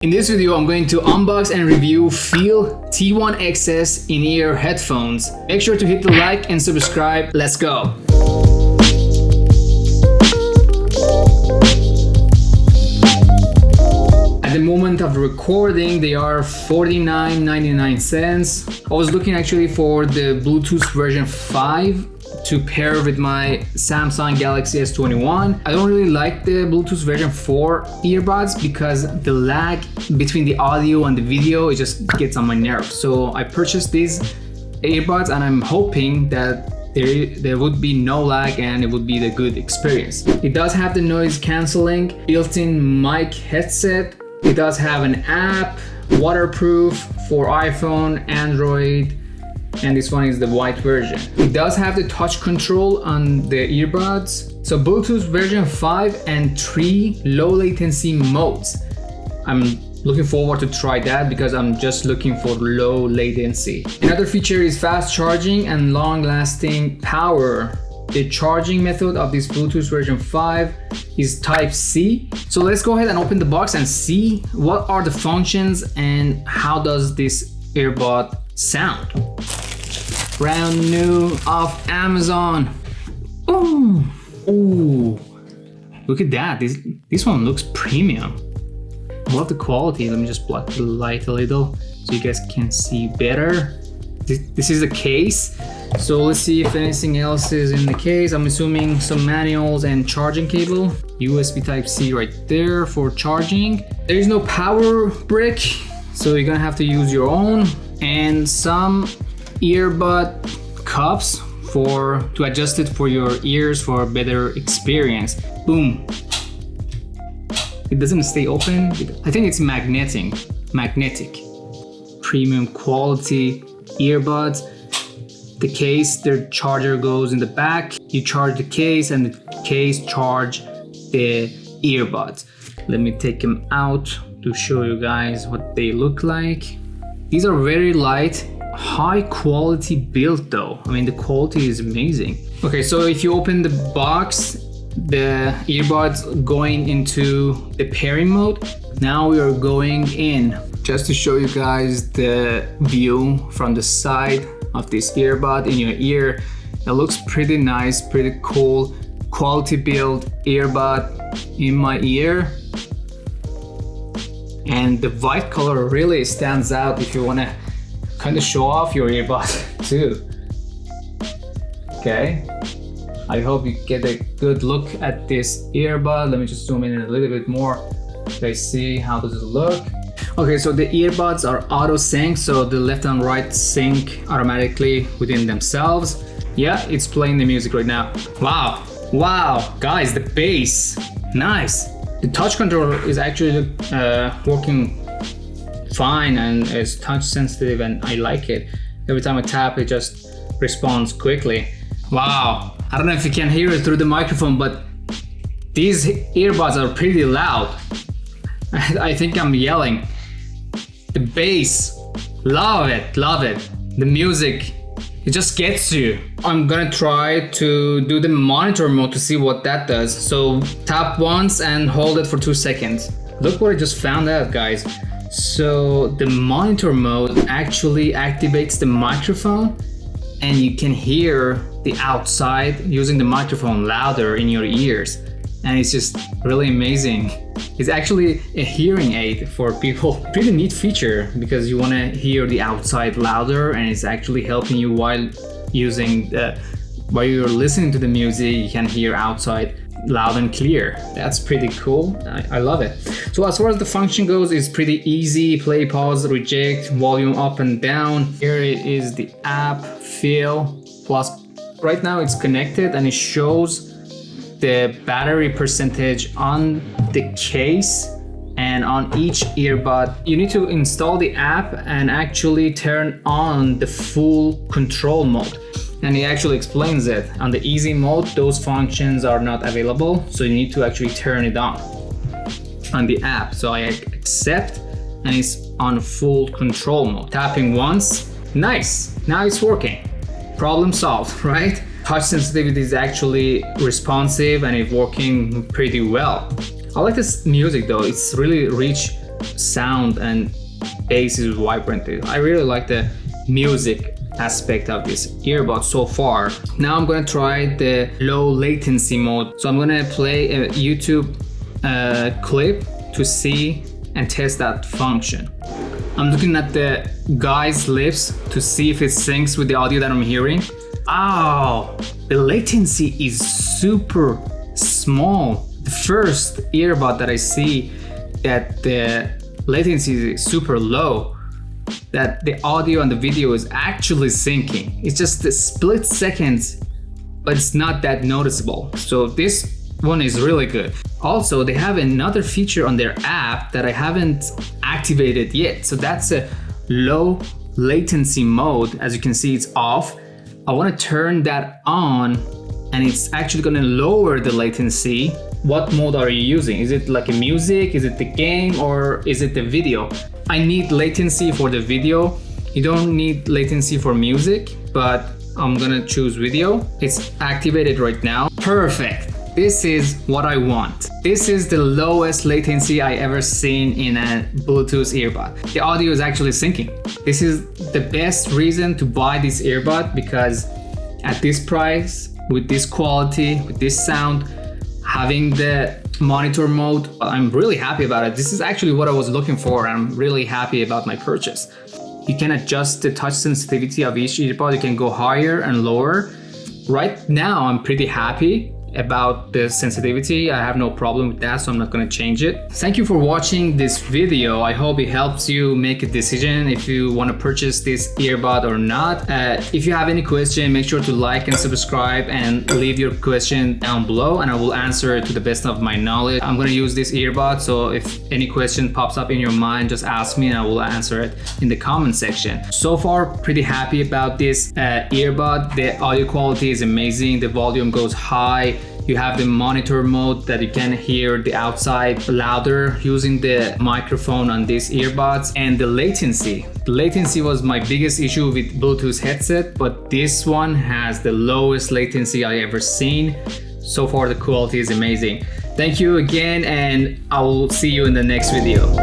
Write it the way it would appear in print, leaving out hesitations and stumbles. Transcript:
In this video, I'm going to unbox and review FIIL T1XS in-ear headphones. Make sure to hit the like and subscribe. Let's go! At the moment of recording, they are $49.99. I was looking actually for the Bluetooth version 5 to pair with my Samsung Galaxy S21. I don't really like the Bluetooth version 4 earbuds because the lag between the audio and the video, it just gets on my nerves. So I purchased these earbuds and I'm hoping that there would be no lag and it would be the good experience. It does have the noise cancelling, built-in mic headset. It does have an app, waterproof for iPhone, Android, and this one is the white version. It does have the touch control on the earbuds. So Bluetooth version 5 and 3 low latency modes. I'm looking forward to try that because I'm just looking for low latency. Another feature is fast charging and long lasting power. The charging method of this Bluetooth version 5 is Type-C. So let's go ahead and open the box and see what are the functions and how does this earbud sound. Brand new off Amazon. Ooh, ooh, look at that. This one looks premium. I love the quality. Let me just block the light a little so you guys can see better. This is the case. So let's see if anything else is in the case. I'm assuming some manuals and charging cable. USB Type-C right there for charging. There is no power brick, so you're gonna have to use your own. And some earbud cups to adjust it for your ears for a better experience. Boom. It doesn't stay open. I think it's magnetic. Premium quality earbuds. The case, their charger goes in the back. You charge the case and the case charge the earbuds. Let me take them out to show you guys what they look like. These are very light, high quality build though. I mean, the quality is amazing. Okay, so if you open the box, the earbuds going into the pairing mode. Now we are going in. Just to show you guys the view from the side of this earbud in your ear. It looks pretty nice, pretty cool. Quality build earbud in my ear. And the white color really stands out if you want to kind of show off your earbud too. Okay, I hope you get a good look at this earbud. Let me just zoom in a little bit more so you guys see how does it look. Okay, so the earbuds are auto sync, so the left and right sync automatically within themselves. Yeah, it's playing the music right now. Wow, guys, the bass, nice. The touch control is actually working fine and is touch sensitive and I like it. Every time I tap, it just responds quickly. Wow, I don't know if you can hear it through the microphone, but these earbuds are pretty loud. I think I'm yelling. The bass, love it. The music, it just gets you. I'm gonna try to do the monitor mode to see what that does. So tap once and hold it for 2 seconds. Look what I just found out, guys. So the monitor mode actually activates the microphone and you can hear the outside using the microphone louder in your ears. And it's just really amazing. It's actually a hearing aid for people. Pretty neat feature because you want to hear the outside louder and it's actually helping you while you're listening to the music, you can hear outside loud and clear. That's pretty cool. I love it. So as far as the function goes, it's pretty easy. Play, pause, reject, volume up and down. Here is the app, FIIL Plus. Right now it's connected and it shows the battery percentage on the case and on each earbud. You need to install the app and actually turn on the full control mode. And it actually explains it. On the easy mode, those functions are not available, so you need to actually turn it on the app. So I accept and it's on full control mode. Tapping once, nice, now it's working. Problem solved, right? Touch sensitivity is actually responsive and it's working pretty well. I like this music though, it's really rich sound and bass is vibrant. I really like the music aspect of this earbud so far. Now I'm gonna try the low latency mode. So I'm gonna play a YouTube clip to see and test that function. I'm looking at the guy's lips to see if it syncs with the audio that I'm hearing. Oh, the latency is super small. The first earbud that I see that the latency is super low, that the audio and the video is actually syncing. It's just a split seconds, but it's not that noticeable. So this one is really good. Also, they have another feature on their app that I haven't activated yet. So that's a low latency mode. As you can see, it's off. I want to turn that on and it's actually going to lower the latency. What mode are you using? Is it like a music? Is it the game? Or is it the video? I need latency for the video. You don't need latency for music, but I'm gonna choose video. It's activated right now. Perfect. This is what I want. This is the lowest latency I ever seen in a Bluetooth earbud. The audio is actually syncing. This is the best reason to buy this earbud, because at this price, with this quality, with this sound, having the monitor mode, I'm really happy about it. This is actually what I was looking for. I'm really happy about my purchase. You can adjust the touch sensitivity of each earbud. You can go higher and lower. Right now, I'm pretty happy about the sensitivity. I have no problem with that, so I'm not going to change it. Thank you for watching this video. I hope it helps you make a decision if you want to purchase this earbud or not. If you have any question, make sure to like and subscribe and leave your question down below and I will answer it to the best of my knowledge. I'm going to use this earbud, so if any question pops up in your mind, just ask me and I will answer it in the comment section. So far, pretty happy about this earbud. The audio quality is amazing. The volume goes high. You have the monitor mode that you can hear the outside louder using the microphone on these earbuds. And the latency. The latency was my biggest issue with Bluetooth headset, but this one has the lowest latency I ever seen. So far the quality is amazing. Thank you again and I will see you in the next video.